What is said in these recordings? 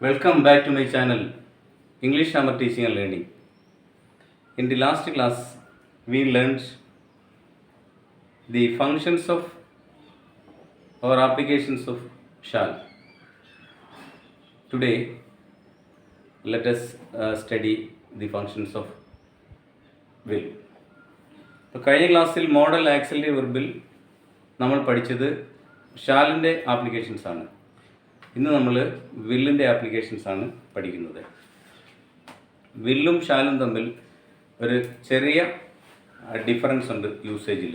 Welcome back to my channel, English Grammar Teaching and Learning. In the last class, we learned the functions of or applications of shall. Today, let us study the functions of will. അപ്പോൾ കഴിഞ്ഞ ക്ലാസ്സിൽ model axillary വെർബിൽ നമ്മൾ പഠിച്ചത് ഷാലിൻ്റെ applications ആണ്. ഇന്ന് നമ്മൾ വില്ലിൻ്റെ applications ആണ് പഠിക്കുന്നത്. വില്ലും ഷാലും തമ്മിൽ ഒരു ചെറിയ ഡിഫറൻസ് ഉണ്ട് യൂസേജിൽ.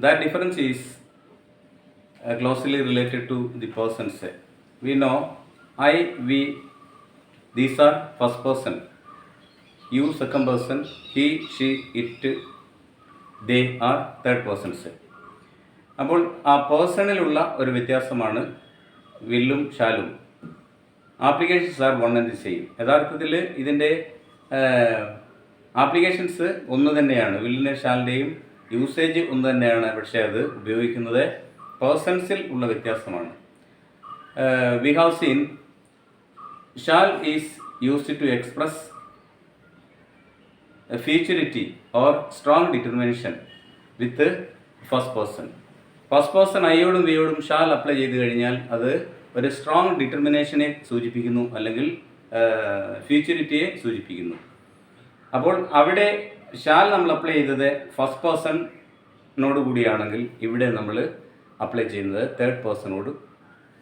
That difference is closely related to the persons. We know I, we, these are first person. You second person, he, she, it, they are third persons. അപ്പോൾ ആ പേഴ്സണിലുള്ള ഒരു വ്യത്യാസമാണ് വില്ലും ഷാലും. Applications are one and the same. യഥാർത്ഥത്തിൽ ഇതിൻ്റെ applications ഒന്ന് തന്നെയാണ്. വില്ലിൻ്റെ ഷാലിൻ്റെയും യൂസേജ് ഒന്ന് തന്നെയാണ്. പക്ഷേ അത് ഉപയോഗിക്കുന്നത് പേഴ്സൺസിൽ ഉള്ള വ്യത്യാസമാണ്. We have seen shall is used to express futurity or strong determination with first person. First person ഐയോടും വിയോടും ഷാൽ അപ്ലൈ ചെയ്ത് കഴിഞ്ഞാൽ അത് ഒരു സ്ട്രോങ് ഡിറ്റർമിനേഷനെ സൂചിപ്പിക്കുന്നു, അല്ലെങ്കിൽ ഫ്യൂച്ചറിറ്റിയെ സൂചിപ്പിക്കുന്നു. അപ്പോൾ അവിടെ ഷാൽ നമ്മൾ അപ്ലൈ ചെയ്തത് ഫസ്റ്റ് പേഴ്സണിനോട് കൂടിയാണെങ്കിൽ ഇവിടെ നമ്മൾ അപ്ലൈ ചെയ്യുന്നത് തേർഡ് പേഴ്സണോട്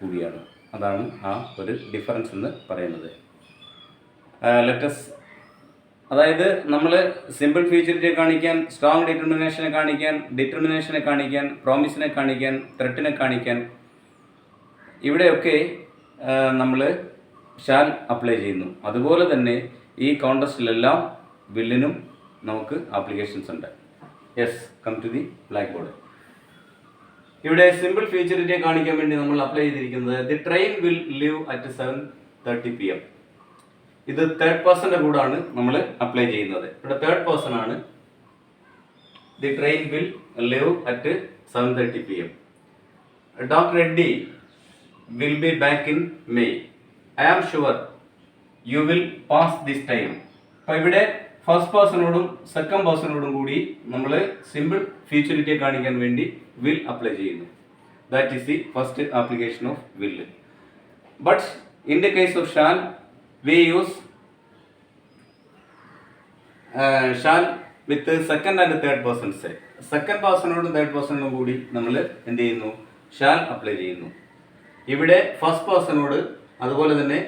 കൂടിയാണ്. അതാണ് ആ ഒരു ഡിഫറൻസ് എന്ന് പറയുന്നത്. ലെറ്റസ്, അതായത് നമ്മൾ സിമ്പിൾ ഫ്യൂച്ചറിറ്റിയെ കാണിക്കാൻ, സ്ട്രോങ് ഡിറ്റർമിനേഷനെ കാണിക്കാൻ, പ്രോമിസിനെ കാണിക്കാൻ, ത്രെറ്റിനെ കാണിക്കാൻ, ഇവിടെയൊക്കെ നമ്മൾ ഷാൽ അപ്ലൈ ചെയ്യുന്നു. അതുപോലെ തന്നെ ഈ കോണ്ടസ്റ്റിലെല്ലാം വില്ലിനും നമുക്ക് ആപ്ലിക്കേഷൻസ് ഉണ്ട്. Yes, come to the blackboard. ഇവിടെ സിമ്പിൾ ഫ്യൂച്ചറിറ്റിയെ കാണിക്കാൻ വേണ്ടി നമ്മൾ അപ്ലൈ ചെയ്തിരിക്കുന്നത് the train will leave at 7:30 PM. ഇത് തേർഡ് പേഴ്സന്റെ കൂടാണ് നമ്മൾ അപ്ലൈ ചെയ്യുന്നത്. ഇവിടെ തേർഡ് പേഴ്സൺ ആണ്. The train will leave at 7:30 PM. Doctor Reddy will be back in May. I am sure you will pass this time. അപ്പോൾ ഇവിടെ ഫസ്റ്റ് പേഴ്സണോടും സെക്കൻഡ് പേഴ്സണോടും കൂടി നമ്മൾ സിമ്പിൾ ഫ്യൂച്ചറിറ്റിയെ കാണിക്കാൻ വേണ്ടി വിൽ അപ്ലൈ ചെയ്യുന്നു. That is the first application of will. But in the case of shall we use shall with second and third persons. Second പേഴ്സണോടും തേർഡ് പേഴ്സണോടും കൂടി നമ്മൾ എന്ത് ചെയ്യുന്നു? ഷാൽ അപ്ലൈ ചെയ്യുന്നു. ഇവിടെ ഫസ്റ്റ് പേഴ്സണോട് അതുപോലെ തന്നെ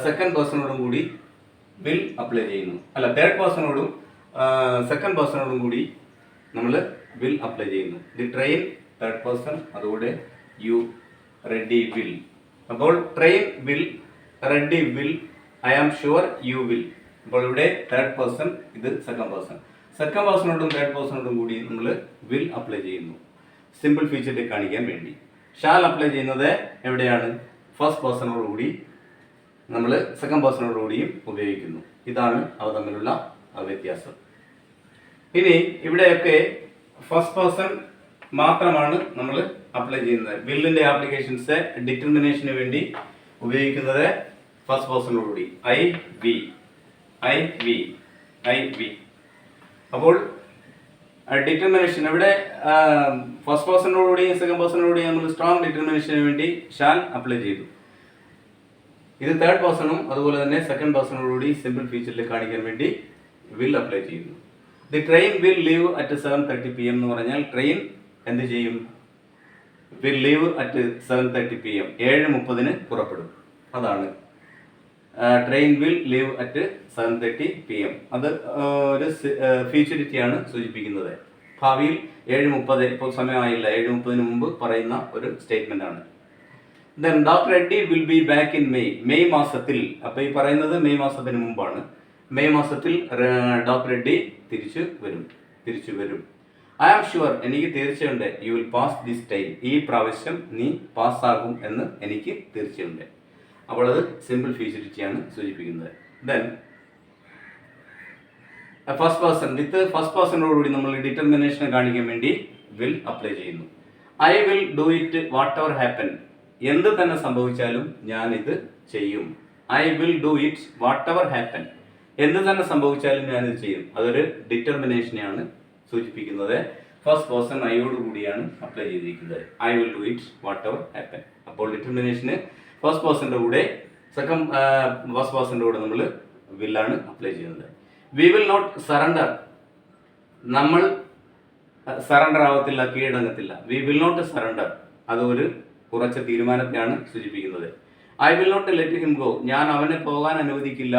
സെക്കൻഡ് പേഴ്സണോടും കൂടി വിൽ അപ്ലൈ ചെയ്യുന്നു. അല്ല, തേർഡ് പേഴ്സണോടും സെക്കൻഡ് പേഴ്സണോടും കൂടി നമ്മൾ വിൽ അപ്ലൈ ചെയ്യുന്നു. ദി ട്രെയിൻ തേർഡ് പേഴ്സൺ, അതുകൂടെ യു, റെഡി, വിൽ. അപ്പോൾ train will, Reddy will, I am sure you will. അപ്പോൾ ഇവിടെ തേർഡ് പേഴ്സൺ, ഇത് സെക്കൻഡ് പേഴ്സൺ. സെക്കൻഡ് പേഴ്സണോടും തേർഡ് പേഴ്സണോടും കൂടി നമ്മൾ വിൽ അപ്ലൈ ചെയ്യുന്നു സിമ്പിൾ ഫീച്ചറിൽ കാണിക്കാൻ വേണ്ടി. ഷാൽ അപ്ലൈ ചെയ്യുന്നത് എവിടെയാണ്? ഫസ്റ്റ് പേഴ്സണോട് കൂടി നമ്മൾ സെക്കൻഡ് പേഴ്സണോട് കൂടിയും ഉപയോഗിക്കുന്നു. ഇതാണ് അവ തമ്മിലുള്ള വ്യത്യാസം. ഇനി ഇവിടെയൊക്കെ ഫസ്റ്റ് പേഴ്സൺ മാത്രമാണ് നമ്മൾ അപ്ലൈ ചെയ്യുന്നത്. വില്ലിൻ്റെ ആപ്ലിക്കേഷൻസ് ഡിറ്റർമിനേഷന് വേണ്ടി ഉപയോഗിക്കുന്നത് ഫസ്റ്റ് പേഴ്സണോട് കൂടി I, we, I, we, I, we. അപ്പോൾ ഡിറ്റർമിനേഷൻ ഇവിടെ ഫസ്റ്റ് പേഴ്സണോടുകൂടിയും സെക്കൻഡ് പേഴ്സണോടുകൂടിയും നമ്മൾ സ്ട്രോങ് ഡിറ്റർമിനേഷന് വേണ്ടി ഷാൽ അപ്ലൈ ചെയ്തു. ഇത് തേർഡ് പേഴ്സണും അതുപോലെ തന്നെ സെക്കൻഡ് പേഴ്സണോടുകൂടി സിമ്പിൾ ഫീച്ചറിൽ കാണിക്കാൻ വേണ്ടി വിൽ അപ്ലൈ ചെയ്യുന്നു. The train will leave at 7:30 PM എന്ന് പറഞ്ഞാൽ ട്രെയിൻ എന്ത് ചെയ്യും? വിൽ ലീവ് അറ്റ് 7:30 PM, 7:30 പുറപ്പെടും. അതാണ് train will leave at 7:30 PM. അത് ഒരു ഫ്യൂച്ചറിറ്റിയാണ് സൂചിപ്പിക്കുന്നത്. ഭാവിയിൽ 7:30, ഇപ്പോൾ സമയമായില്ല, 7:30 മുമ്പ് പറയുന്ന ഒരു സ്റ്റേറ്റ്മെന്റ് ആണ്. Then doctor Reddy will be back in May. May മാസത്തിൽ, അപ്പോൾ ഈ പറയുന്നത് മെയ് മാസത്തിന് മുമ്പാണ്. മെയ് മാസത്തിൽ ഡോക്ടർ റെഡ്ഡി തിരിച്ചു വരും. ഐ ആം ഷുവർ, എനിക്ക് തീർച്ചയുണ്ട്, you will pass this time, ഈ പ്രാവശ്യം നീ പാസ്സാകും എന്ന് എനിക്ക് തീർച്ചയുണ്ട്. അപ്പോൾ അത് സിമ്പിൾ ഫ്യൂച്ചറിറ്റിയാണ് സൂചിപ്പിക്കുന്നത്. Then first person, with first പേഴ്സണോടുകൂടി നമ്മൾ ഡിറ്റർമിനേഷനെ കാണിക്കാൻ വേണ്ടി വിൽ അപ്ലൈ ചെയ്യുന്നു. I will do it whatever happen. എന്ത് തന്നെ സംഭവിച്ചാലും ഞാൻ ഇത് ചെയ്യും. I will do it whatever happen. എന്ത് തന്നെ സംഭവിച്ചാലും ഞാൻ ഇത് ചെയ്യും. അതൊരു ഡിറ്റർമിനേഷനെയാണ് സൂചിപ്പിക്കുന്നത്. ഫസ്റ്റ് പേഴ്സൺ ഐയോട് കൂടിയാണ് അപ്ലൈ ചെയ്തിരിക്കുന്നത്. I will do it whatever happen. അപ്പോൾ ഡിറ്റർമിനേഷന് ഫസ്റ്റ് പേഴ്സന്റെ കൂടെ ഫസ്റ്റ് പേഴ്സന്റെ കൂടെ നമ്മൾ വില്ലാണ് അപ്ലൈ ചെയ്യുന്നത്. We will not surrender. നമ്മൾ സറണ്ടർ ആവത്തില്ല, കീഴടങ്ങത്തില്ല. We will not surrender. അത് ഒരു ഉറച്ച തീരുമാനത്തെയാണ് സൂചിപ്പിക്കുന്നത്. I will not let him go. ഞാൻ അവനെ പോകാൻ അനുവദിക്കില്ല.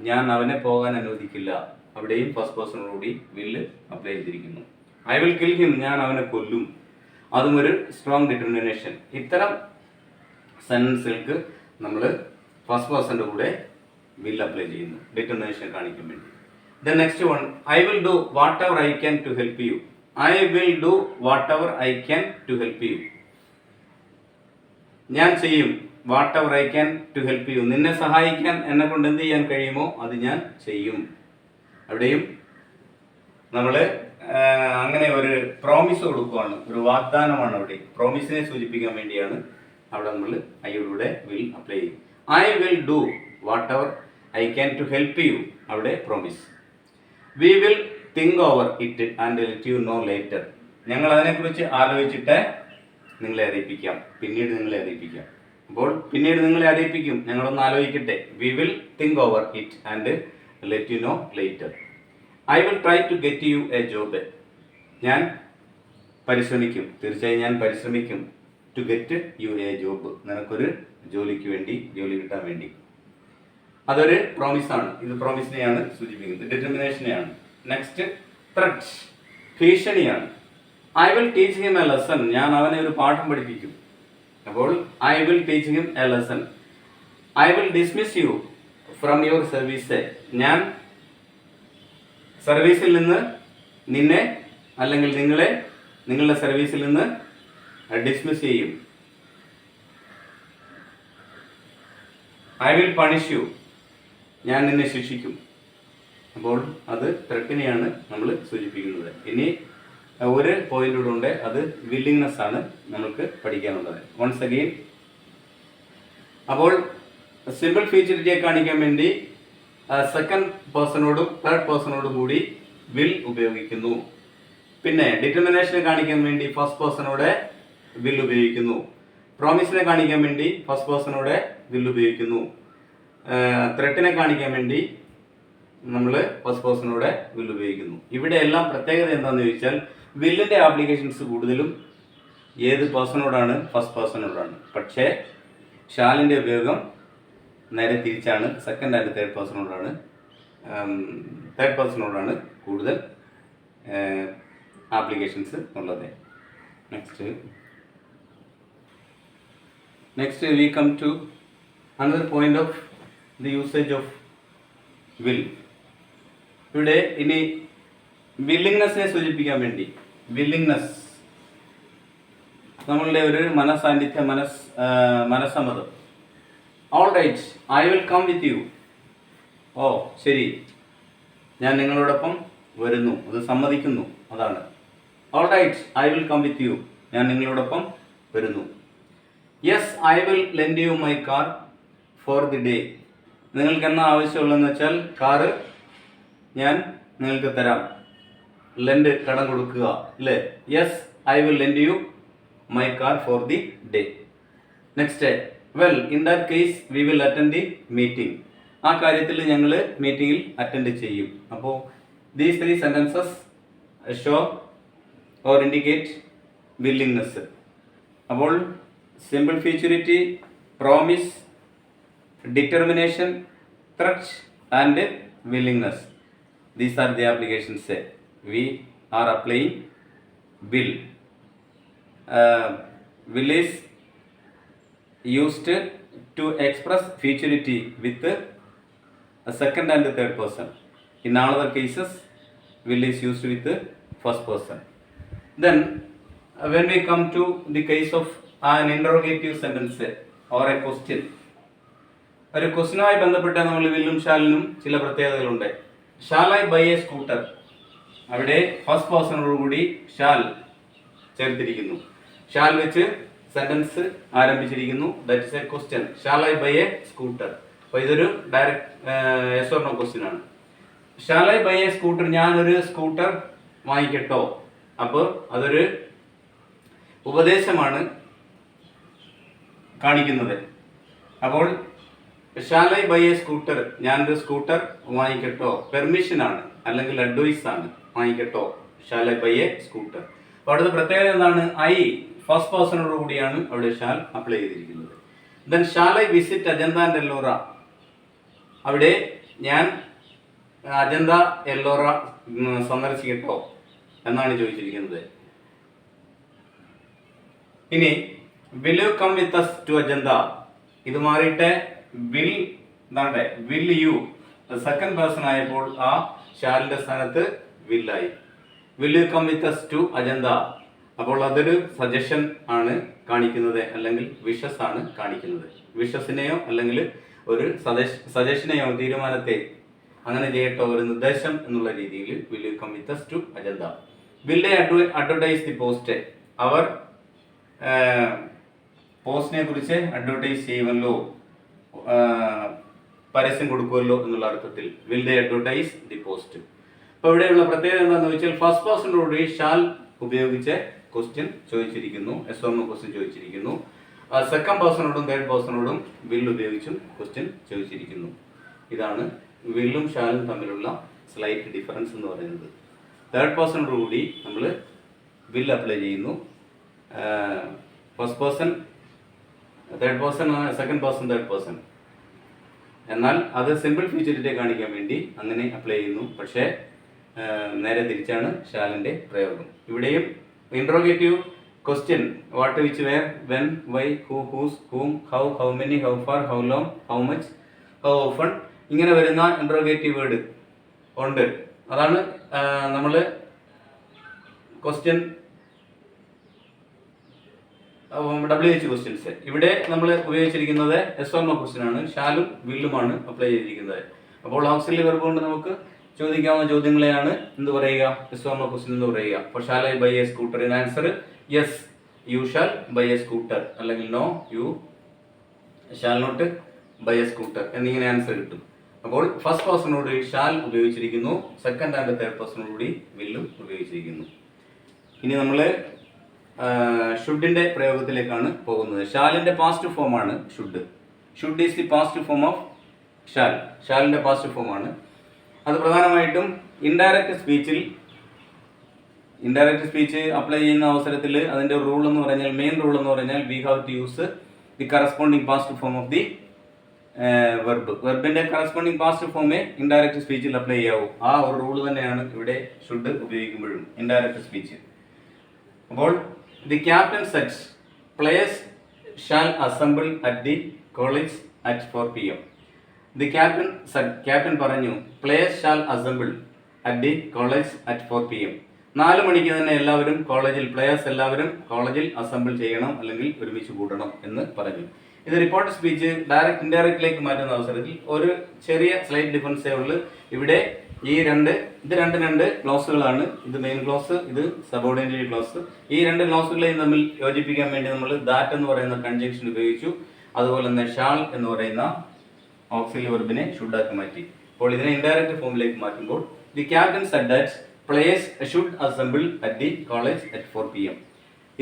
ഞാൻ അവനെ പോകാൻ അനുവദിക്കില്ല. അവിടെയും ഫസ്റ്റ് പേഴ്സണോടുകൂടി വില്ല് അപ്ലൈ ചെയ്തിരിക്കുന്നു. I will kill him. ഞാൻ അവനെ കൊല്ലും. അതും ഒരു സ്ട്രോങ് ഡിറ്റർമിനേഷൻ. ഇത്തരം സെന്റൻസുകൾക്ക് നമ്മൾ ഫസ്റ്റ് പേഴ്സന്റെ കൂടെ വിൽ അപ്ലൈ ചെയ്യുന്നു, ഡിറ്റർമിനേഷൻ കാണിക്കാൻ വേണ്ടി. The next one, I will do whatever I can to help you. I will do whatever I can to help you. ഞാൻ ചെയ്യും. Whatever I can to help you. നിന്നെ സഹായിക്കാൻ എന്നെ കൊണ്ട് എന്ത് ചെയ്യാൻ കഴിയുമോ അത് ഞാൻ ചെയ്യും. അവിടെയും നമ്മൾ അങ്ങനെ ഒരു പ്രോമിസ് കൊടുക്കുകയാണ്, ഒരു വാഗ്ദാനമാണ്. അവിടെ പ്രോമിസിനെ സൂചിപ്പിക്കാൻ വേണ്ടിയാണ് അവിടെ നമ്മൾ ഐയോടുകൂടെ വിൽ അപ്ലൈ ചെയ്യും. I will do whatever I can to help you. അവിടെ promise. We will think over it and let you know later. ഞങ്ങൾ അതിനെക്കുറിച്ച് ആലോചിച്ചിട്ട് നിങ്ങളെ അറിയിപ്പിക്കാം, പിന്നീട് നിങ്ങളെ അറിയിപ്പിക്കാം. അപ്പോൾ പിന്നീട് നിങ്ങളെ അറിയിപ്പിക്കും, ഞങ്ങളൊന്ന് ആലോചിക്കട്ടെ. We will think over it and let you know later. I will try to get you a job. ഞാൻ പരിശ്രമിക്കും, തീർച്ചയായും ഞാൻ പരിശ്രമിക്കും. To get you a job. നിനക്കൊരു ജോലിക്ക് വേണ്ടി, ജോലി കിട്ടാൻ വേണ്ടി. അതൊരു പ്രോമിസാണ്. ഇത് പ്രോമിസിനെയാണ് സൂചിപ്പിക്കുന്നത്, ഡിറ്റർമിനേഷനെയാണ്. നെക്സ്റ്റ്, ത്രെറ്റ്, ഭീഷണിയാണ്. I will teach him A lesson. ഞാൻ അവനെ ഒരു പാഠം പഠിപ്പിക്കും. അപ്പോൾ I will teach him A lesson. I will dismiss you from your service. ഞാൻ സർവീസിൽ നിന്ന് നിന്നെ അല്ലെങ്കിൽ നിങ്ങളെ നിങ്ങളുടെ സർവീസിൽ നിന്ന് ഡിസ്മിസ് ചെയ്യും. I will punish U. ഞാൻ നിന്നെ ശിക്ഷിക്കും. അപ്പോൾ അത് ത്രെട്ടിനെയാണ് നമ്മൾ സൂചിപ്പിക്കുന്നത്. ഇനി ഒരു പോയിന്റ് കൂടെ ഉണ്ട്, അത് വില്ലിങ്നെസ് ആണ് നമുക്ക് പഠിക്കാനുള്ളത്. വൺസ് അഗെയിൻ, അപ്പോൾ സിമ്പിൾ ഫ്യൂച്ചറിറ്റിയെ കാണിക്കാൻ വേണ്ടി സെക്കൻഡ് പേഴ്സണോടും തേർഡ് പേഴ്സണോടും കൂടി വിൽ ഉപയോഗിക്കുന്നു. പിന്നെ ഡിറ്റർമിനേഷനെ കാണിക്കാൻ വേണ്ടി ഫസ്റ്റ് പേഴ്സണോടെ വിൽ ഉപയോഗിക്കുന്നു. പ്രോമിസിനെ കാണിക്കാൻ വേണ്ടി ഫസ്റ്റ് പേഴ്സണോടെ വിൽ ഉപയോഗിക്കുന്നു. ത്രെട്ടിനെ കാണിക്കാൻ വേണ്ടി നമ്മൾ ഫസ്റ്റ് പേഴ്സണോടെ വിൽ ഉപയോഗിക്കുന്നു. ഇവിടെ എല്ലാം പ്രത്യേകത എന്താണെന്ന് ചോദിച്ചാൽ, വില്ലിൻ്റെ ആപ്ലിക്കേഷൻസ് കൂടുതലും ഏത് പേഴ്സണോടാണ്? ഫസ്റ്റ് പേഴ്സണോടാണ്. പക്ഷേ ഷാലിൻ്റെ ഉപയോഗം നേരെ തിരിച്ചാണ്. സെക്കൻഡ് ആൻഡ് തേർഡ് പേഴ്സണോടാണ്. തേർഡ് പേഴ്സണോടാണ് കൂടുതൽ ആപ്ലിക്കേഷൻസ് ഉള്ളത്. Next we come to another point of the usage of will. ഇവിടെ ഇനി വില്ലിങ്നെസ്സിനെ സൂചിപ്പിക്കാൻ വേണ്ടി, വില്ലിങ്നെസ് നമ്മളുടെ ഒരു മനസ്സാന്നിധ്യം, മനസ്സമ്മതം. All right, I will come with you. ഓ ശരി, ഞാൻ നിങ്ങളോടൊപ്പം വരുന്നു. അത് സമ്മതിക്കുന്നു, അതാണ്. All right, I will come with you. ഞാൻ നിങ്ങളോടൊപ്പം വരുന്നു. Yes, I will lend you my car for the day. നിങ്ങൾക്ക് എന്നാ ആവശ്യമുള്ളതെന്ന് വെച്ചാൽ കാറ് ഞാൻ നിങ്ങൾക്ക് തരാം. ലെൻഡ്, കടം കൊടുക്കുക അല്ലേ? Yes, I will lend you my car for the day. Next, well in that case we will attend the meeting. ആ കാര്യത്തിൽ ഞങ്ങൾ മീറ്റിംഗിൽ അറ്റൻഡ് ചെയ്യും. അപ്പോൾ these three sentences show or indicate willingness. അപ്പോൾ simple futurity, promise, determination, threat and willingness. These are the applications we are applying will. Will is used to express futurity with a second and third person. In all other cases, will is used with the first person. Then when we come to the case of an interrogative sentence or a question, ഒരു ക്വസ്റ്റിനുമായി ബന്ധപ്പെട്ട് നമ്മൾ വില്ലും ഷാലിനും ചില പ്രത്യേകതകളുണ്ട്. Shall I buy a scooter. അവിടെ first പേഴ്സണോടുകൂടി shall ചേർത്തിരിക്കുന്നു. ഷാൽ വെച്ച് സെന്റൻസ് ആരംഭിച്ചിരിക്കുന്നു. That is a question. Shall I buy a scooter? അപ്പോൾ ഇതൊരു direct yes or no question ആണ്. Shall I buy a scooter? ഞാനൊരു സ്കൂട്ടർ വാങ്ങിക്കട്ടോ? അപ്പോൾ അതൊരു ഉപദേശമാണ് കാണിക്കുന്നത്. അപ്പോൾ shall I buy a scooter, ഞാനൊരു സ്കൂട്ടർ വാങ്ങിക്കട്ടോ, പെർമിഷൻ ആണ് അല്ലെങ്കിൽ അഡ്വൈസ് ആണ്. വാങ്ങിക്കട്ടോ, shall I buy a scooter. അപ്പോൾ അവിടുത്തെ പ്രത്യേകത എന്താണ്? ഐ ഫസ്റ്റ് പേഴ്സണോട് കൂടിയാണ് അവിടെ ഷാൽ അപ്ലൈ ചെയ്തിരിക്കുന്നത്. Then shall I visit Ajanta and Ellora? അവിടെ ഞാൻ അജന്ത എല്ലോറ സന്ദർശിക്കട്ടോ എന്നാണ് ചോദിച്ചിരിക്കുന്നത്. ഇനി will you come with us to Ajanta? ഇത് മാറിയിട്ട് വിൽ എന്താണ്? വിൽ യു സെക്കൻഡ് പേഴ്സൺ ആയപ്പോൾ ആ ഷാലിന്റെ സ്ഥാനത്ത് വില്ലായി. Will you come with us to Ajanta? അപ്പോൾ അതൊരു സജഷൻ ആണ് കാണിക്കുന്നത്, അല്ലെങ്കിൽ വിഷസ് ആണ് കാണിക്കുന്നത്. വിഷസിനെയോ അല്ലെങ്കിൽ ഒരു സജഷനെയോ തീരുമാനത്തെ അങ്ങനെ ചെയ്യട്ടോ, ഒരു നിർദ്ദേശം എന്നുള്ള രീതിയിൽ will you come with us to Ajanta. Will they advertise the post? അവർ പോസ്റ്റിനെ കുറിച്ച് അഡ്വർടൈസ് ചെയ്യുമല്ലോ, പരസ്യം കൊടുക്കുമല്ലോ എന്നുള്ള അർത്ഥത്തിൽ will they advertise the post. അപ്പോൾ ഇവിടെയുള്ള പ്രത്യേകത എന്താണെന്ന് വെച്ചാൽ ഫസ്റ്റ് പേഴ്സണോട് ഷാൽ ഉപയോഗിച്ച് ക്വസ്റ്റ്യൻ ചോദിച്ചിരിക്കുന്നു, എസ് ഓർ നോ ക്വസ്റ്റ്യൻ ചോദിച്ചിരിക്കുന്നു. സെക്കൻഡ് പേഴ്സണോടും തേർഡ് പേഴ്സണോടും വിൽ ഉപയോഗിച്ചും ക്വസ്റ്റ്യൻ ചോദിച്ചിരിക്കുന്നു. ഇതാണ് വില്ലും ഷാലും തമ്മിലുള്ള സ്ലൈറ്റ് ഡിഫറൻസ് എന്ന് പറയുന്നത്. തേർഡ് പേഴ്സണോട് കൂടി നമ്മൾ വിൽ അപ്ലൈ ചെയ്യുന്നു. First person third person, second person third person. എന്നാൽ അത് സിമ്പിൾ ഫ്യൂച്ചറിനെ കാണിക്കാൻ വേണ്ടി അങ്ങനെ അപ്ലൈ ചെയ്യുന്നു. പക്ഷേ നേരെ തിരിച്ചാണ് ഷാലിൻ്റെ പ്രയോഗം. ഇവിടെയും interrogative question what, which, where, when, why, who, whose, whom, how, how many, how far, how long, how much, how often ഇങ്ങനെ വരുന്ന ഇൻട്രോഗേറ്റീവ് വേർഡ് ഉണ്ട്. അതാണ് നമ്മൾ ക്വസ്റ്റ്യൻ WH ക്വസ്റ്റ്യൻസ്. ഇവിടെ നമ്മൾ ഉപയോഗിച്ചിരിക്കുന്നത് എസ് ഓർ നോ ക്വസ്റ്റ്യൻ ആണ്. ഷാലും വില്ലുമാണ് അപ്ലൈ ചെയ്തിരിക്കുന്നത്. അപ്പോൾ ഓക്സിലറി വെർബ് കൊണ്ട് നമുക്ക് ചോദിക്കാവുന്ന ചോദ്യങ്ങളെയാണ് എന്ത് പറയുക? എസ് ഓർ നോ ക്വസ്റ്റ്യൻ എന്ന് പറയുക. അപ്പോൾ shall I buy a scooter? In answer yes you shall buy a scooter, അല്ലെങ്കിൽ no you shall not buy a scooter എന്നിങ്ങനെ ആൻസർ കിട്ടും. അപ്പോൾ ഫസ്റ്റ് പേഴ്സണോട് ഷാൽ ഉപയോഗിച്ചിരിക്കുന്നു, സെക്കൻഡ് ആൻഡ് തേർഡ് പേഴ്സണോട് കൂടി വില്ലും ഉപയോഗിച്ചിരിക്കുന്നു. ഇനി നമ്മൾ ഷുഡിന്റെ പ്രയോഗത്തിലേക്കാണ് പോകുന്നത്. ഷാലിന്റെ പാസ്റ്റ് ഫോം ആണ് should. Should is the past form of shall. ഷാലിന്റെ പാസ്റ്റ് ഫോം ആണ്. അത് പ്രധാനമായിട്ടും ഇൻഡയറക്റ്റ് സ്പീച്ച് അപ്ലൈ ചെയ്യുന്ന അവസരത്തിൽ അതിന്റെ റൂൾ എന്ന് പറഞ്ഞാൽ, മെയിൻ റൂൾ എന്ന് പറഞ്ഞാൽ, we have to use the corresponding past form of the verb. വെർബിന്റെ കറസ്പോണ്ടിങ് പാസ്റ്റ് ഫോമേ ഇൻഡയറക്റ്റ് സ്പീച്ചിൽ അപ്ലൈ ചെയ്യാവൂ. ആ ഒരു റൂൾ തന്നെയാണ് ഇവിടെ ഷുഡ് ഉപയോഗിക്കുമ്പോഴും ഇൻഡയറക്റ്റ് സ്പീച്ച്. അപ്പോൾ the captain sets players shall assemble at the college at 4 PM. The captain പറഞ്ഞു players shall assemble at the college at 4 PM. 4 മണിക്ക് തന്നെ എല്ലാവരും കോളേജിൽ, പ്ലേയേഴ്സ് എല്ലാവരും കോളേജിൽ അസംബിൾ ചെയ്യണം അല്ലെങ്കിൽ ഒരുമിച്ച് കൂടണം എന്ന് പറഞ്ഞു. ഇത് റിപ്പോർട്ട് സ്പീച്ച് ഡയറക്റ്റ് ഇൻഡയറക്റ്റിലേക്ക് മാറ്റുന്ന അവസരത്തിൽ ഒരു ചെറിയ സ്ലൈറ്റ് ഡിഫറൻസേ ഉള്ളൂ. ഇവിടെ ഇത് രണ്ട് ക്ലോസുകളാണ്. ഇത് മെയിൻ ക്ലോസ്, ഇത് സബോർഡിനേറ്റ് ക്ലോസ്. ഈ 2 ക്ലോസുകളെയും തമ്മിൽ യോജിപ്പിക്കാൻ വേണ്ടി നമ്മൾ ദാറ്റ് എന്ന് പറയുന്ന കൺജങ്ഷൻ ഉപയോഗിച്ചു. അതുപോലെ തന്നെ ഷാൾ എന്ന് പറയുന്ന ഓക്സിലറി വെർബിനെ ഷുഡാക്കി മാറ്റി. അപ്പോൾ ഇതിനെ ഇൻഡയറക്റ്റ് ഫോമിലേക്ക് മാറ്റുമ്പോൾ the captain said that players should assemble at the college at 4 PM.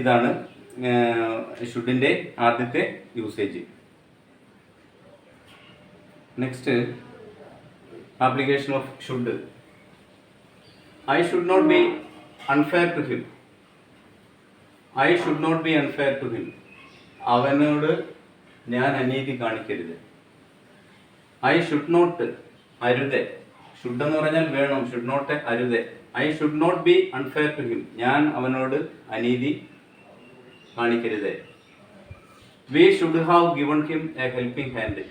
ഇതാണ് ഷുഡിന്റെ ആദ്യത്തെ usage. Next application of should. I should not be unfair to him. I should not be unfair to him. അവനോട് ഞാൻ അനീതി കാണിക്കരുത്. I should not, അരുത്. Should എന്ന് പറഞ്ഞാൽ വേണം, ഷുഡ് നോട്ട് അരുത്. I should not be unfair to him. ഞാൻ അവനോട് അനീതി കാണിക്കരുത്. We should have given him a helping hand.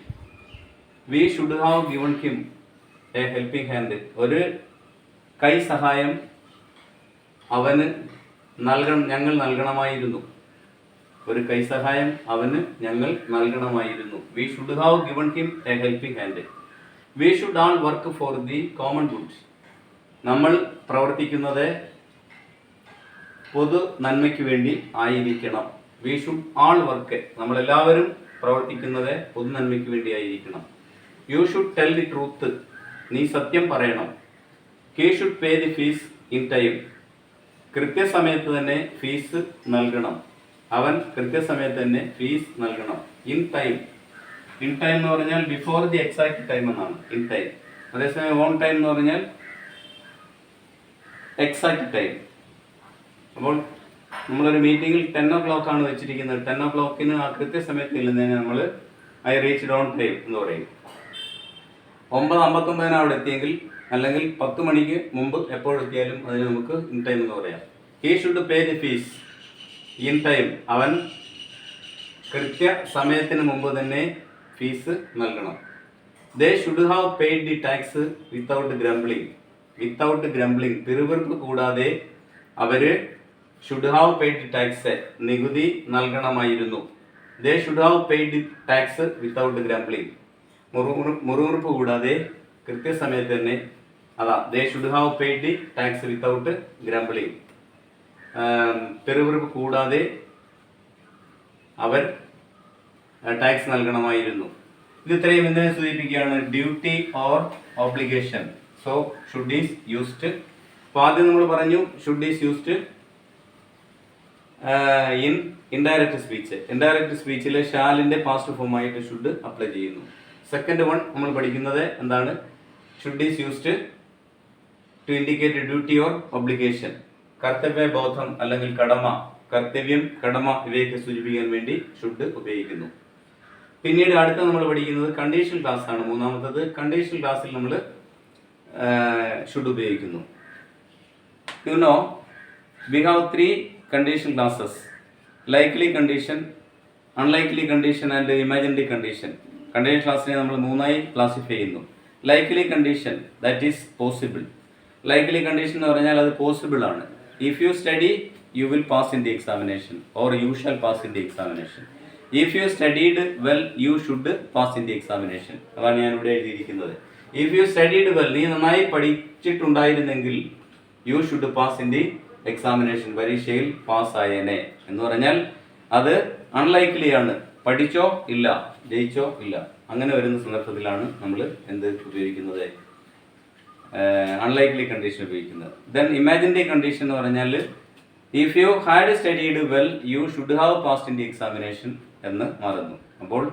We should have given him a helping hand. ഒരു കൈ സഹായം അവന് ഞങ്ങൾ നൽകണമായിരുന്നു. ഒരു കൈ സഹായം അവന് ഞങ്ങൾ നൽകണമായിരുന്നു. We should have given him a helping hand. We should all work for the common good. നമ്മൾ പ്രവർത്തിക്കുന്നത് പൊതു നന്മയ്ക്ക് വേണ്ടി ആയിരിക്കണം. വി ഷുഡ് ആൾ വർക്ക്, നമ്മളെല്ലാവരും പ്രവർത്തിക്കുന്നത് പൊതു നന്മയ്ക്ക് വേണ്ടിയായിരിക്കണം. You should tell the truth, നീ സത്യം പറയണം. He should pay the fees in time, കൃത്യസമയത്ത് തന്നെ ഫീസ് നൽകണം. അവൻ കൃത്യസമയത്ത് തന്നെ ഫീസ് നൽകണം. ഇൻ ടൈം, ഇൻ ടൈം എന്ന് പറഞ്ഞാൽ ബിഫോർ ദി എക്സാക്ട് ടൈം എന്നാണ് ഇൻ ടൈം. അതേസമയം ഓൺ ടൈം എന്ന് പറഞ്ഞാൽ എക്സാക്ട് ടൈം. അപ്പോൾ നമ്മളൊരു മീറ്റിങ്ങിൽ 10 o'clock ആണ് വെച്ചിരിക്കുന്നത്. 10 o'clock ആ കൃത്യസമയത്ത് ഇല്ലെന്നതിന് നമ്മൾ ഐ റീച്ച്ഡ് ഓൺ ടൈം എന്ന് പറയും. 9:59 അവിടെ എത്തിയെങ്കിൽ, അല്ലെങ്കിൽ 10 മണിക്ക് മുമ്പ് എപ്പോഴെത്തിയാലും അതിന് നമുക്ക് ഇൻ ടൈം എന്ന് പറയാം. He should pay the fees in time, അവൻ കൃത്യ സമയത്തിന് മുമ്പ് തന്നെ ഫീസ് നൽകണം. They should have paid the tax without grumbling, without grumbling, പിറുപിറുപ്പ് കൂടാതെ അവര് should have paid the tax, നികുതി നൽകണമായിരുന്നു. They should have paid the tax without grumbling, മുറുമുറുപ്പ് കൂടാതെ കൃത്യസമയത്ത് തന്നെ, അതാ they should have paid the tax without grumbling, പിറുപിറുപ്പ് കൂടാതെ അവർ ടാക്സ് നൽകണമായിരുന്നു. ഇത് ഇത്രയും എന്തിനെ സൂചിപ്പിക്കുകയാണ്? Duty or obligation. So should is used. അപ്പോൾ ആദ്യം നമ്മൾ പറഞ്ഞു should is used in indirect speech. Indirect സ്പീച്ചിലെ ഷാലിൻ്റെ പാസ്റ്റ് ഫോമായിട്ട് ഷുഡ് അപ്ലൈ ചെയ്യുന്നു. സെക്കൻഡ് വൺ നമ്മൾ പഠിക്കുന്നത് എന്താണ്? Should is used to indicate duty or obligation. കർത്തവ്യബോധം അല്ലെങ്കിൽ കടമ, കർത്തവ്യം, കടമ ഇവയൊക്കെ സൂചിപ്പിക്കാൻ വേണ്ടി ഷുഡ് ഉപയോഗിക്കുന്നു. പിന്നീട് അടുത്ത നമ്മൾ പഠിക്കുന്നത് കണ്ടീഷണൽ ക്ലാസ് ആണ്. മൂന്നാമത്തത് കണ്ടീഷണൽ ക്ലാസ്സിൽ നമ്മൾ ഷുഡ് ഉപയോഗിക്കുന്നു. You know we have 3 conditional clauses: likely condition, unlikely condition and imaginary condition. Conditional ക്ലാസ്സിനെ നമ്മൾ 3ആയി ക്ലാസിഫൈ ചെയ്യുന്നു. Likely condition, that is possible. Likely condition എന്ന് പറഞ്ഞാൽ അത് പോസിബിൾ ആണ്. If you study you will pass in the examination or you shall pass in the examination. If you studied well you should pass in the examination. അതാണ് ഞാൻ ഇവിടെ എഴുതിയിരിക്കുന്നത്. If you studied well, നീ നന്നായി പഠിച്ചിട്ടുണ്ടായിരുന്നെങ്കിൽ you should pass in the examination, പരീക്ഷയിൽ പാസ്സായേനെ എന്ന് പറഞ്ഞാൽ അത് അൺലൈക്ലി ആണ്. പഠിച്ചോ ഇല്ല, ജയിച്ചോ ഇല്ല, അങ്ങനെ വരുന്ന സന്ദർഭത്തിലാണ് നമ്മൾ എന്ത് ഉപയോഗിക്കുന്നത്? അൺലൈക്ലി കണ്ടീഷൻ ഉപയോഗിക്കുന്നത്. ദെൻ ഇമാജിനറി കണ്ടീഷൻ എന്ന് പറഞ്ഞാൽ if you had studied well you should have passed in the examination എന്ന് മാറുന്നു. അപ്പോൾ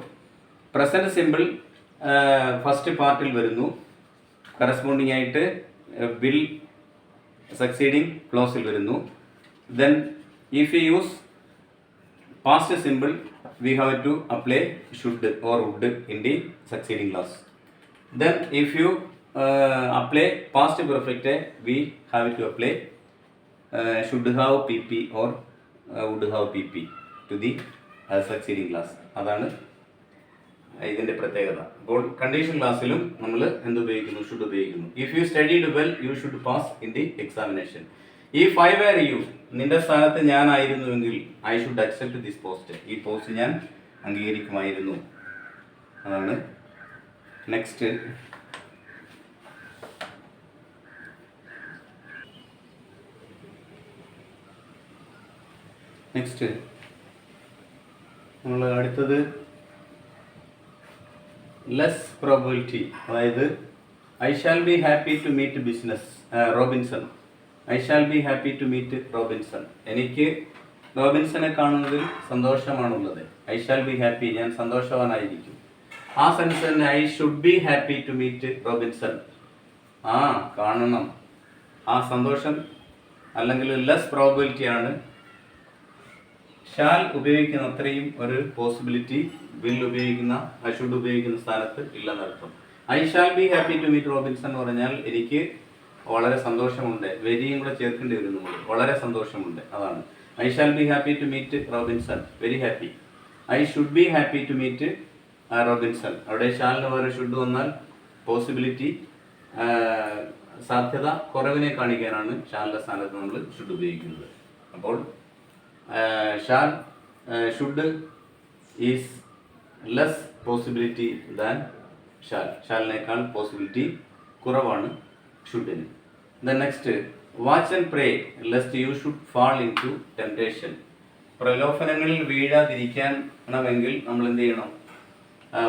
പ്രസന്റ് സിമ്പിൾ ഫസ്റ്റ് പാർട്ടിൽ വരുന്നു. കറസ്പോണ്ടിങ് ആയിട്ട് വിൽ സക്സീഡിങ് ക്ലോസിൽ വരുന്നു. Then if you use past simple we have to apply should or would in the succeeding clause. Then if you apply past perfect, we have to apply should have pp or would have pp to the succeeding clause. അതാണ് ഇതിൻ്റെ പ്രത്യേകത. അപ്പോൾ condition ക്ലാസ്സിലും നമ്മൾ എന്ത് ഉപയോഗിക്കുന്നു? Should ഉപയോഗിക്കുന്നു. If you studied well you should pass in the examination. If I were you, നിന്റെ സ്ഥാനത്ത് ഞാനായിരുന്നുവെങ്കിൽ I should accept this post, ഈ പോസ്റ്റ് ഞാൻ അംഗീകരിക്കുമായിരുന്നു. അതാണ്. നെക്സ്റ്റ് നമ്മൾ അടുത്തത് ലെസ് പ്രോബിലിറ്റി. അതായത് I shall be happy to meet Robinson. I shall be happy to meet Robinson. എനിക്ക് റോബിൻസനെ കാണുന്നതിൽ സന്തോഷമാണുള്ളത്. ഐ ഷാൽ ബി ഹാപ്പി, ഞാൻ സന്തോഷവാനായിരിക്കും. ആ സെൻസ് തന്നെ I should be happy to meet Robinson. കാണണം. ആ സന്തോഷം അല്ലെങ്കിൽ ലെസ് പ്രോബിലിറ്റി ആണ്. ഷാൽ ഉപയോഗിക്കുന്ന അത്രയും ഒരു പോസിബിലിറ്റി വിൽ ഉപയോഗിക്കുന്ന, ഷുഡ് ഉപയോഗിക്കുന്ന സ്ഥാനത്ത് ഇല്ലെന്നർത്ഥം. I shall be happy to meet Robinson എന്ന് പറഞ്ഞാൽ എനിക്ക് വളരെ സന്തോഷമുണ്ട്, വെരിയും കൂടെ ചേർക്കേണ്ടി വരും നമ്മൾ. വളരെ സന്തോഷമുണ്ട്, അതാണ്. I shall be happy to meet Robinson, very happy. I should be happy to meet Robinson. അവിടെ ഷാലിന് പകരം ഷുഡ് വന്നാൽ പോസിബിലിറ്റി, സാധ്യത കുറവിനെ കാണിക്കാനാണ് ഷാലിൻ്റെ സ്ഥാനത്ത് നമ്മൾ ഷുഡ് ഉപയോഗിക്കുന്നത്. അപ്പോൾ shall, should is less possibility than shall. ഷാലിനേക്കാൾ പോസിബിലിറ്റി കുറവാണ് ഷുഡിന്. Then next watch and pray lest you should fall into temptation. പ്രലോഭനങ്ങളിൽ വീഴാതിരിക്കണമെങ്കിൽ നമ്മൾ എന്ത് ചെയ്യണം?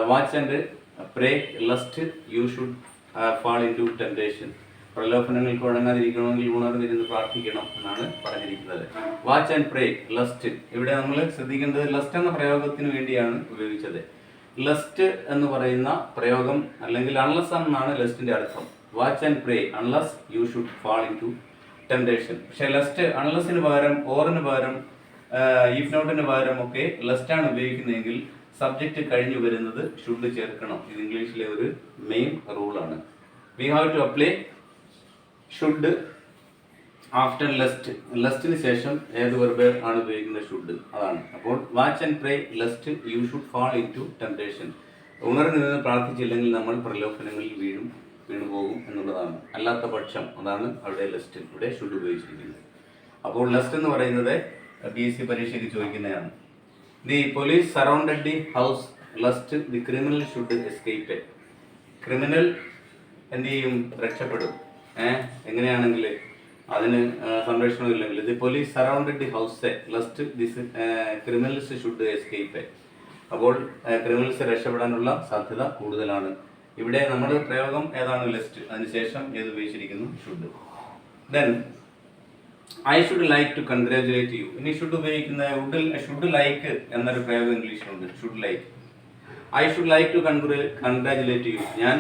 Watch and pray lest you should fall into temptation. പ്രലോഭനങ്ങൾക്ക് വഴങ്ങാതിരിക്കണമെങ്കിൽ ഉണർന്നിരുന്ന് പ്രാർത്ഥിക്കണം എന്നാണ് പറഞ്ഞിരിക്കുന്നത്. Watch and pray lest. ഇവിടെ നമ്മൾ ശ്രദ്ധിക്കേണ്ടത് ലസ്റ്റ് എന്ന പ്രയോഗത്തിന് വേണ്ടിയാണ് ഉപയോഗിച്ചത്. ലസ്റ്റ് എന്ന് പറയുന്ന പ്രയോഗം അല്ലെങ്കിൽ അൺലസ് എന്നാണ് ലസ്റ്റിന്റെ അർത്ഥം. Watch and pray unless you should fall into temptation. പക്ഷേ ലസ്റ്റ് അൺലസിന് പകരം ഓറിന് പകരം ഇഫ് നോട്ടിന് പകരം ഒക്കെ ലസ്റ്റാണ് ഉപയോഗിക്കുന്നതെങ്കിൽ സബ്ജക്റ്റ് കഴിഞ്ഞു വരുന്നത് ഷുഡ് ചേർക്കണം. ഇത് ഇംഗ്ലീഷിലെ ഒരു മെയിൻ റൂളാണ്. We have to apply should after lest. ലസ്റ്റിന് ശേഷം ഏത് വെർബ് ആണ് ഉപയോഗിക്കുന്നത്? ഷുഡ്. അതാണ്. അപ്പോൾ watch and pray lest you should fall into temptation. ഉണർന്നു നിന്ന് പ്രാർത്ഥിച്ചില്ലെങ്കിൽ നമ്മൾ പ്രലോഭനങ്ങളിൽ വീണു പോകും എന്നുള്ളതാണ്. അല്ലാത്ത പക്ഷം അതാണ് അവിടെ ലസ്റ്റ്. ഇവിടെ ഷുഡ് ഉപയോഗിച്ചിരിക്കുന്നത്. അപ്പോൾ ലസ്റ്റ് എന്ന് പറയുന്നത് PSC പരീക്ഷയ്ക്ക് ചോദിക്കുന്നതാണ്. The police surrounded the house lust the criminal should escape. Criminal എന്ത് ചെയ്യും? രക്ഷപ്പെടും. എങ്ങനെയാണെങ്കിൽ അതിന് സംരക്ഷണം ഇല്ലെങ്കിൽ. The police surrounded the house lust this criminals should escape. അപ്പോൾ ക്രിമിനൽസ് രക്ഷപ്പെടാനുള്ള സാധ്യത കൂടുതലാണ്. ഇവിടെ നമ്മുടെ പ്രയോഗം ഏതാണ്? ലിസ്റ്റ്. അതിനുശേഷം ഏത് ഉപയോഗിച്ചിരിക്കുന്നു? Should. Then I should like to congratulate you. ഇനി ഷുഡ് ഉപയോഗിക്കുന്ന ഷുഡ് ലൈക്ക് എന്നൊരു പ്രയോഗം ഇംഗ്ലീഷിലുണ്ട്. Should like. I should like to congratulate you. ഞാൻ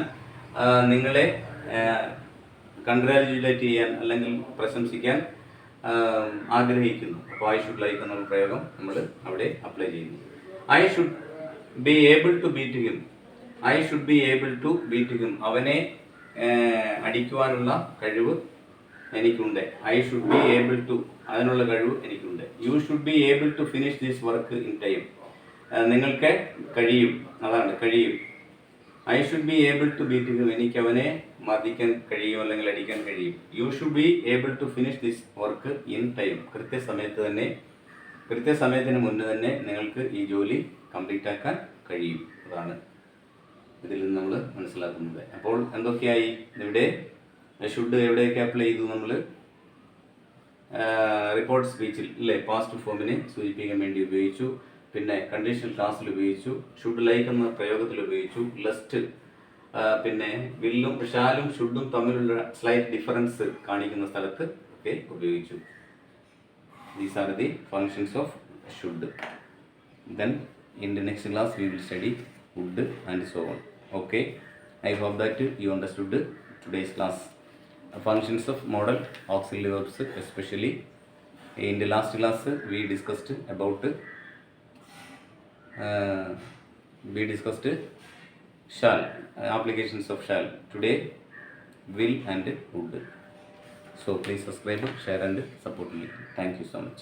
നിങ്ങളെ കൺഗ്രാജുലേറ്റ് ചെയ്യാൻ അല്ലെങ്കിൽ പ്രശംസിക്കാൻ ആഗ്രഹിക്കുന്നു. അപ്പോൾ ഐ ഷുഡ് ലൈക്ക് എന്നുള്ള പ്രയോഗം നമ്മൾ അവിടെ അപ്ലൈ ചെയ്യുന്നു. I should be able to beat him. I should be able to beat him. അവനെ അടിക്കുവാനുള്ള കഴിവ് എനിക്കുണ്ട്. I should be able to. അതിനുള്ള കഴിവ് എനിക്കുണ്ട്. You should be able to finish this work in time. നിങ്ങൾക്ക് കഴിയും. അതാണ് കഴിയും. I should be able to beat him. എനിക്ക് അവനെ മർദ്ദിക്കാൻ കഴിയും അല്ലെങ്കിൽ അടിക്കാൻ കഴിയും. You should be able to finish this work in time. കൃത്യസമയത്തിന് മുന്നേ തന്നെ നിങ്ങൾക്ക് ഈ ജോലി കംപ്ലീറ്റ് ആക്കാൻ കഴിയും. അതാണ് ഇതിൽ നിന്ന് നമ്മൾ മനസ്സിലാക്കുന്നത്. അപ്പോൾ എന്തൊക്കെയായി ഇവിടെ? ഷുഡ് എവിടെയൊക്കെ അപ്ലൈ ചെയ്തു? നമ്മൾ റിപ്പോർട്ട് സ്പീച്ചിൽ ഇല്ലേ, പാസ്റ്റ് ഫോമിനെ സൂചിപ്പിക്കാൻ വേണ്ടി ഉപയോഗിച്ചു. പിന്നെ കണ്ടീഷണൽ ക്ലാസ്സിൽ ഉപയോഗിച്ചു. ഷുഡ് ലൈക്ക് എന്ന പ്രയോഗത്തിൽ ഉപയോഗിച്ചു. ലസ്റ്റ് പിന്നെ വില്ലും ഷാലും ഷുഡും തമ്മിലുള്ള സ്ലൈറ്റ് ഡിഫറൻസ് കാണിക്കുന്ന സ്ഥലത്ത് ഒക്കെ ഉപയോഗിച്ചു. These are the functions of should. Then in the next class we will study would and so on. Okay, I hope that you understood today's class. Functions of modal auxiliary verbs, especially in the last class we discussed about shall, applications of shall. Today will and would. So please subscribe, share and support me. Thank you so much.